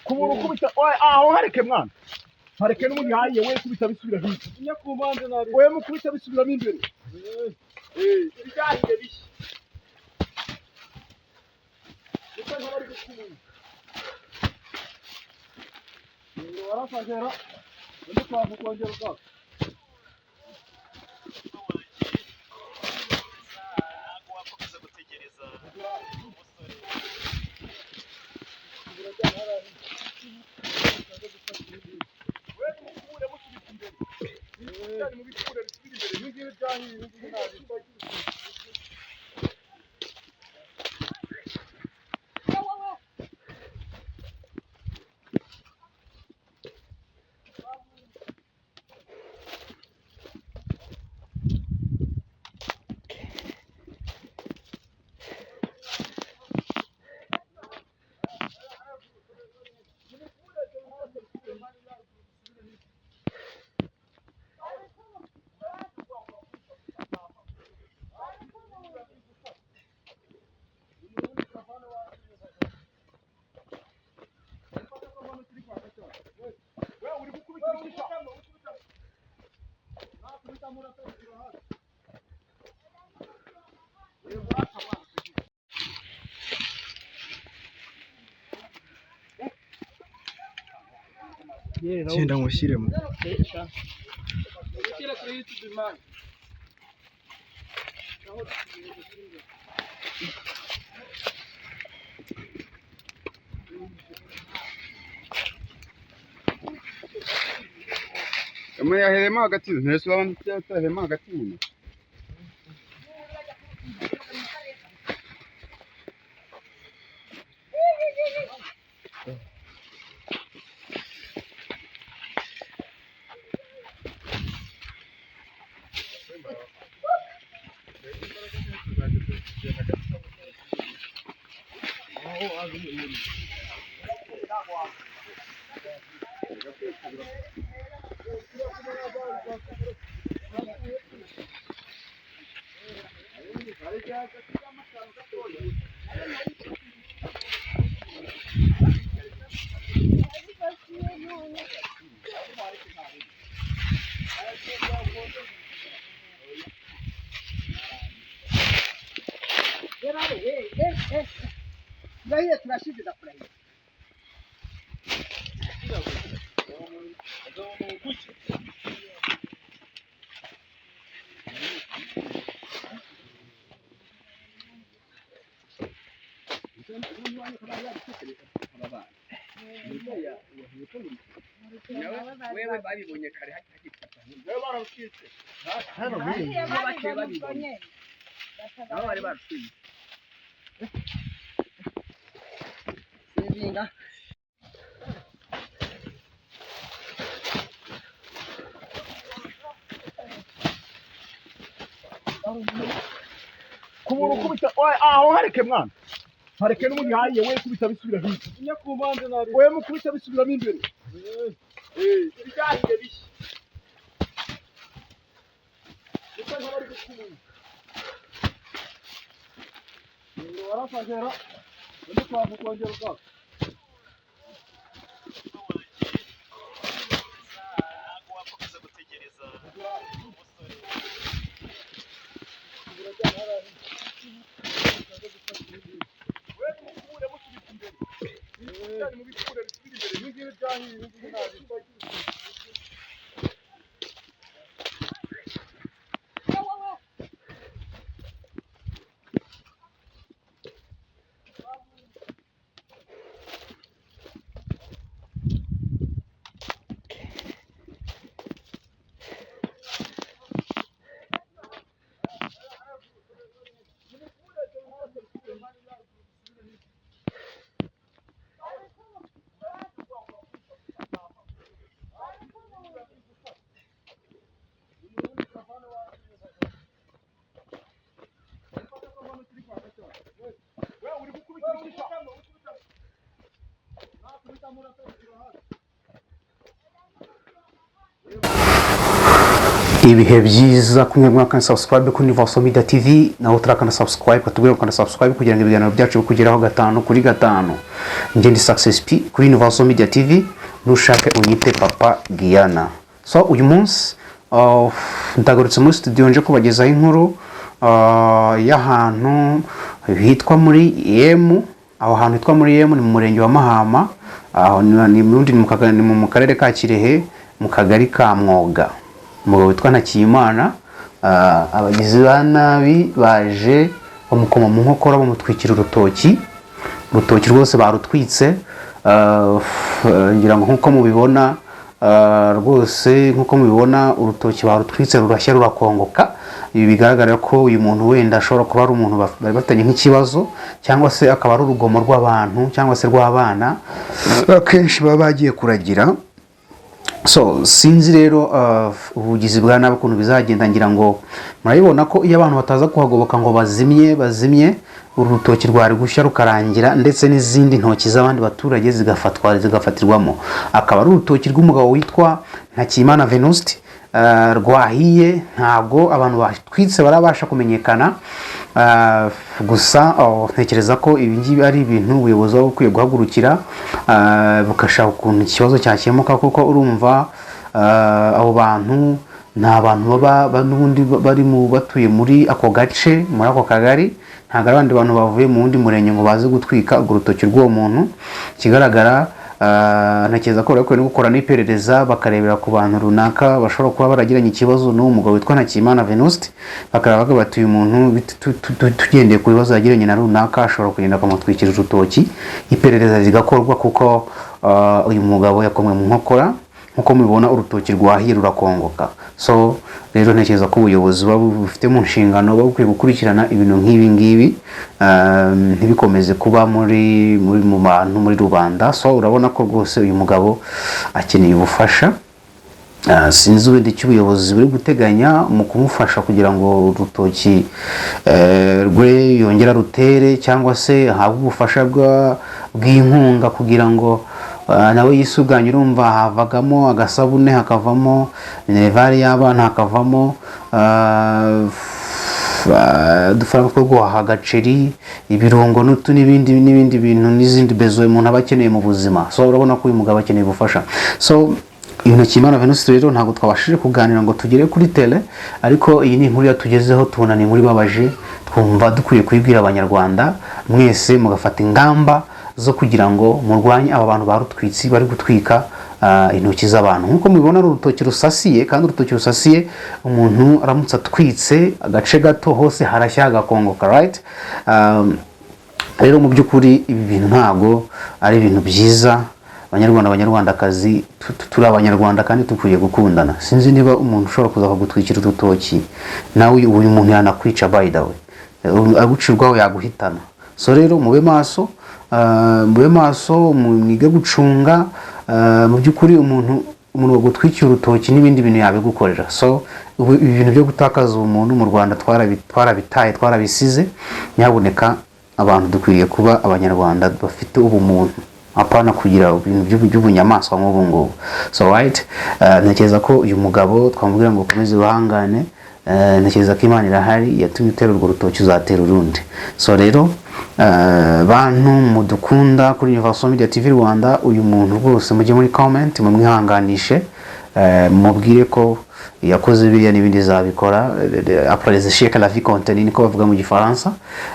kubura ukubita aho hareke mwana hareke n'ubundi hayiye we kubita bisubira hirya inyakubanze nari we mukubita bisubiramo imbere ibyahiye bishya uko nk'abari gukumuna warafagera undi kwavu kongera ubwako genda nkushyiremo Ama yahema hagati ntese abantu cyatahema hagati nyine Daí tunashinda na furahi. Wewe babibonye kare hakifata. Wewe barashitse. Hano wewe bake babibonye. Nabo bari barashitse. Sevinga. kubura ukubita aho hareke mwana hareke n'ubundi hayiye we kubita bisubira hirya inyakubanze nari we mukubita bisubiramo imbere ibyahiye bishya uko nk'abari gukumuna warafagera undi kwavu kongera ubwako ibihe byiza kumwe mwaka subscribe kuri Universal Media TV na utakana subscribe katubwira ko subscribe kugira ngo ibiganiro byacu bikugeraho 5 kuri 5. Nje ndi Success P kuri Universal Media TV nushake unyite Papa Giana. So uyu munsi ndagarutse muri studio nje kubagezaho inkuru y'ahantu hitwa muri Yemu. Aho hantu hitwa muri Yemu ni mu murenge wa Mahama, aho ni mu karere ka Kirehe mu kagari ka Mwoga. Umugabo witwa Ntakiyimana, abagizi ba nabi baje bamukoma mu nkokora bamutwikira urutoki rwose barutwitse. Ngira ngo nkuko mubibona rwose nkuko mubibona urutoki barutwitse rurashya rurakongoka. Ibi bigaragara ko uyu muntu wenda ashobora kuba ari umuntu bari batanye nk'ikibazo, cyangwa se akaba ari urugomo rw'abantu cyangwa se rw'abana akenshi baba bagiye kuragira. So sinzi rero ubugizi bwa nabi ukuntu bizagenda. Ngira ngo murabibona ko iyo abantu bataza kuhagoboka ngo bazimye urutoki rwari gushya rukarangira, ndetse n'izindi ntoki z'abandi baturage zigafatirwamo. Akaba ari urutoki rw'umugabo witwa Ntakiyimana Venuste rwahiye. Ntabwo abantu batwitse barabasha kumenyekana, gusa ntekereza ko ibi ngibi ari ibintu ubuyobozi bukwiye guhagurukira bukashaka ukuntu ikibazo cyakemuka, kuko urumva abo bantu nta bantu baba n'ubundi bari mu batuye muri ako gace, muri ako kagari. Ntabwo abandi bantu bavuye mu wundi murenge ngo baze gutwika urutoki rw'uwo muntu. Kigaragara ntekereza ko bakwiye gukora n'iperereza bakarebera ku bantu runaka bashobora kuba baragiranye ikibazo n'uwo mugabo witwa Ntakiyimana Venuste, bakaraba batuye umuntu tugendeye ku bibazo yagiranye na runaka ashobora kugenda akamutwikira urutoki. Iperereza rigakorwa kuko uyu mugabo yakomwe mu nkokora. Nkuko mubibona urutoki rwahiye rurakongoka. So rero ntekereza ko ubuyobozi bufite mu nshingano bakwiye gukurikirana ibintu nk'ibi ngibi, ntibikomeze kuba mu bantu muri rubanda. So urabona ko rwose uyu mugabo akeneye ubufasha. Sinzi wenda icyo ubuyobozi buri guteganya mu kumufasha kugira ngo urutoki rwe yongera rutere, cyangwa se ahabwe ubufasha bw'inkunga kugira ngo nawe yisuganye. Urumva havagamo agasabune, hakavamo minervari y'abana, hakavamo dufaranga two guhaha agaceri, ibirungo n'ibindi bintu n'izindi bezo umuntu aba akeneye mu buzima. So urabona ko uyu mugabo akeneye ubufasha. So Ntakiyimana Venuste rero ntabwo twabashije kuganira ngo tugere kuri tele, ariko iyi ni inkuru yatugezeho tubona ni muri babaje. Twumva dukwiye kubibwira abanyarwanda mwese mugafata ingamba zo kugira ngo murwanye aba bantu barutwitsi bari gutwika intoki z'abantu. Nkuko mubibona urutoki rusasiye, kandi urutoki rusasiye umuntu aramutse atwitse agace gato hose harashya hagakongoka, right? Rero mu by'ukuri ibi bintu ntabwo ari ibintu byiza. Abanyarwandakazi turi abanyarwanda kandi tukwiye gukundana. Sinzi niba umuntu ushobora kuza kugutwikira urutoki nawe uyu muntu yanakwica, by the way agucirwaho yaguhitana. So rero mube maso, mwige gucunga. Mu by'ukuri umuntu wagutwikira urutoki n'ibindi bintu yabigukorera. So ibintu byo gutakaza umuntu mu Rwanda twarabisize. Nyaboneka abantu dukwiriye kuba abanyarwanda bafite ubumuntu, apana kugira ibintu by'ubunyamaswa nk'ubu ngubu. So right, ntekereza ko uyu mugabo twamubwira ngo ukomeze uhangane. Ntekereza ko Imana irahari, yatumye utera urwo rutoki uzatera urundi. So rero bantu mudukunda kuri Universal Media TV Rwanda, uyu muntu rwose mujye muri comment mumwihanganishe, mubwire ko yakoze biriya n'ibindi zabikora. Après les échecs la vie continue, niko bavuga mu Gifaransa.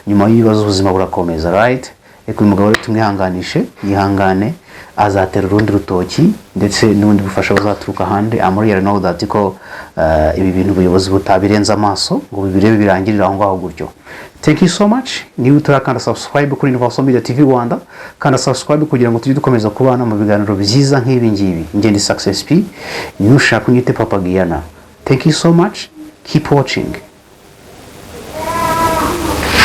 Nyuma y'ibibazo ubuzima burakomeza, right? Uyu mugabo rero tumwihanganishe, yihangane, azatera urundi rutoki ndetse n'ubundi bufasha buzaturuka handi. Amuri know that ko ibi bintu ubuyobozi butabirenza amaso ngo bibirebe birangirira aho ngaho gutyo. Thank you so much. Niba utarakanda subscribe kuri Universal Media TV Rwanda, kanda subscribe kugira ngo tujye dukomeza kubana mu biganiro byiza nk'ibi ngibi. Nje ndi Success P, nushaka unyite Papa Giana. Thank you so much. Keep watching.